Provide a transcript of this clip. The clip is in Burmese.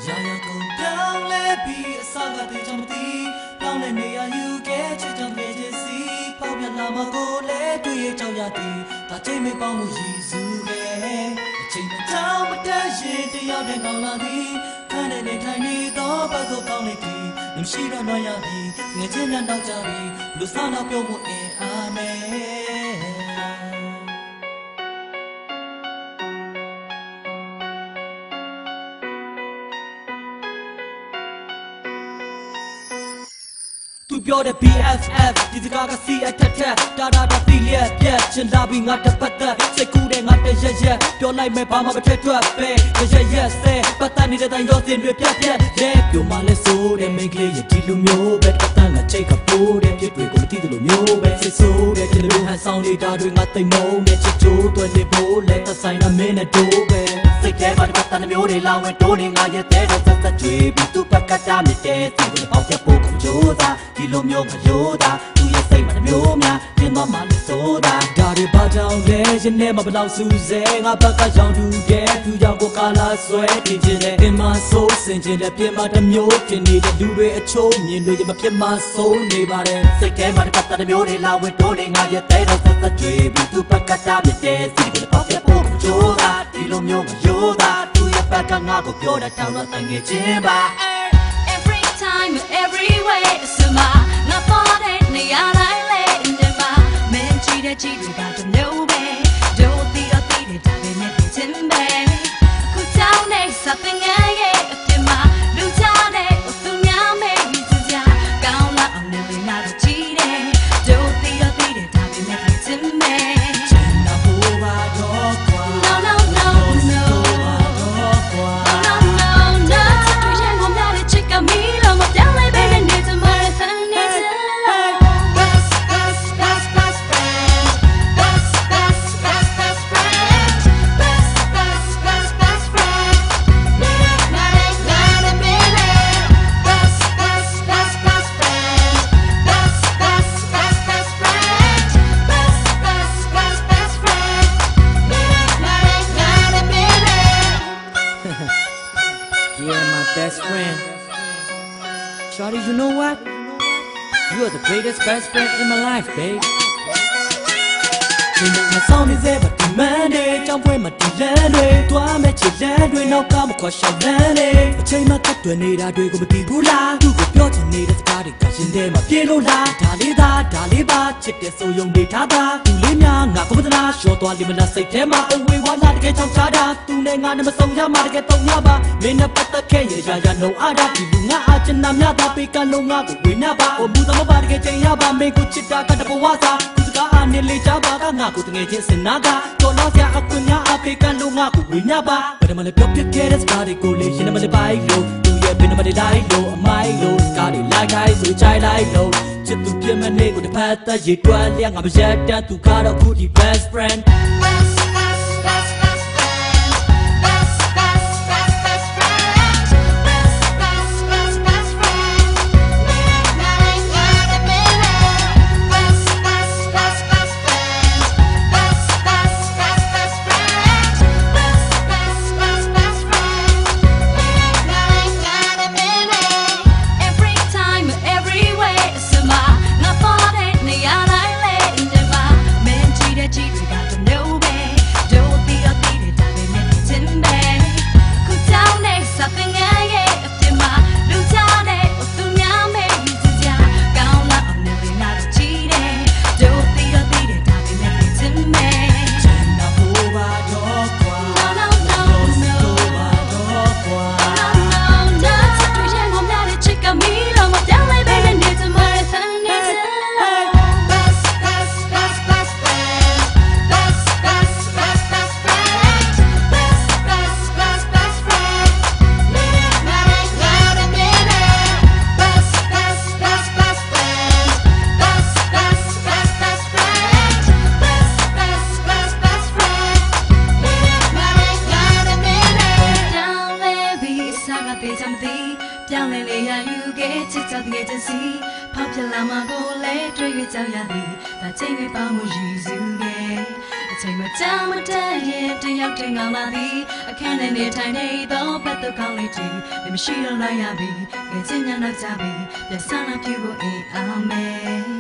ရာရာကုန်ပြောင်းလဲပြီးအစကတည်းကမသိပြောင်းလဲနေရယူခဲ့ချစ်ကြောင့်ခဲ့ခြင်းစီပေါက်ပြလာမကိုလဲတွေ့ရကြောက်ရသည်ဒါချိန်မပေါင်းမှုရည်စူးခဲ့အချိန်မတောင်းမတတ်ရင်တယောက်တည်းကောင်းလာသည်ခန်းနဲ့နေထိုင်နေတော့ဘက်ကိုကောင်းနေသည်မရှိတော့တော့ရပြီငွေချင်းနဲ့တော့ကြပြီလူစားတော့ပြုံးမှုအင်အားနဲ့သူပြောတဲ့ BFF ဒီစကားကစီအထက်ထက်တာတာတာတီလျက်ပြက်ချင်လာပြီးငါတစ်ပတ်သက်စိတ်ကူးတဲ့ငါတရရက်ပြောလိုက်မယ်ဘာမှမထက်ထွက်ပဲရရက်စဲပတ်သက်နေတဲ့တိုင်းရောစင်တွေပြက်ပြက်ရဲပြောမှလဲဆိုတဲ့မိန်းကလေးရဲ့ဒီလိုမျိုးပဲပတ်သက်ငါချိတ်ကပိုးတဲ့ဖြစ်တွေကိုမသိသလိုမျိုးပဲစိတ်ဆိုးတဲ့ဒီလိုဟန်ဆောင်နေတာတွေငါသိမုံတဲ့ချစ်ချိုးသွဲနေဖို့လဲသက်ဆိုင်တာမင်းနဲ့တို့ပဲစိတ်ထဲမှာပတ်သက်မျိုးတွေလာဝင်တိုးနေငါရဲ့တဲ့ဆက်ဆက်ကြွေးပြီးသူ့ဘက်ကတားမြစ်တဲ့စီကိုပေါက်တဲ့ပို့ကိုကြိုးစားဒီလိုမျိုးမရိုးတာသူရဲ့စိတ်မှာမျိုးများပြင်းသွားမှလည်းဆိုတာဒါတွေဘာကြောင့်လဲရင်ထဲမှာဘလောက်စူးစဲငါဘက်ကရောင်တူတဲ့သူကြောင့်ကိုကာလာဆွဲတင်ခြင်းနဲ့ပြင်မဆိုးစင်ခြင်းနဲ့ပြင်မတစ်မျိုးပြင်နေတဲ့လူတွေအချိုးမြင်လို့ရမဖြစ်မဆိုးနေပါတယ်စိတ်ထဲမှာတစ်ပတ်တစ်မျိုးတွေလာဝင်တိုးနေငါရဲ့တဲ့တော့ဆက်သက်ကြွေးပြီးသူ့ဘက်ကတားမြစ်တဲ့စီကိုပေါက်တဲ့ပို့ကိုကြိုးစားဒီလိုမျိုးမရိုးတာသူရဲ့ဘက်ကငါကိုပြောတဲ့တောင်းတော့တန်ငယ်ခြင်းပါEvery time, every way, so my not for that, they are like in the bar. Men cheat a cheat, we got to know, babe. Don't be a baby, darling, it's in bed. Could down there, something I get in my blue town, or soon young, maybe to die. Down like I'm never not a cheating. Don't be a baby, darling, it's in bed. No, no, no, no. No, no, no. Situation, I'm not a chick, I'm me. Yeah, my best friend. Shawty, you know what? You are the greatest best friend in my life, babe. My song is ever demanded. Jump with my delay. Do I make you land? We know come across your land. I change my cut to need. I do go to Gula. You go pure to need a starting catching them. A piano la. Daliba. Check this so young data. You live young. I come to the show to a limit. Say, Tema. We want to get some chada. To name on the song. Yama get on Yaba. Men up at the Kenya. No other. You know, I can not have a pick and long up. We never. Or Buddha get a Yaba. Make good chit at the Pawasa. Nearly Java, Naku, Naga, Tolosia, Akunya, Africa, Lunga, Winaba, but I'm gonna put the carrots, body collation, I'm gonna buy low, do you have been about the low, my low, Scotty, like eyes, which I like low, just to give my name with the path that you dwell, young, I'm a jet to cut a goodie best friend. Down in the you get it out the agency. Popular Mago, let you tell ya, that take me from you. ချိန်မကြမ်းမတမ်းရင်တယောက်တင်ကောင်းလာသည်အခန်းထဲနေထိုင်နေသောဘက်သူကောင်းလေးကြီးမရှိတော့လိုက်ရပြီငယ်ချင်းညနောက်ကြပြီပြန်ဆန်းလာပြဖို့အိမ်အောင်မယ်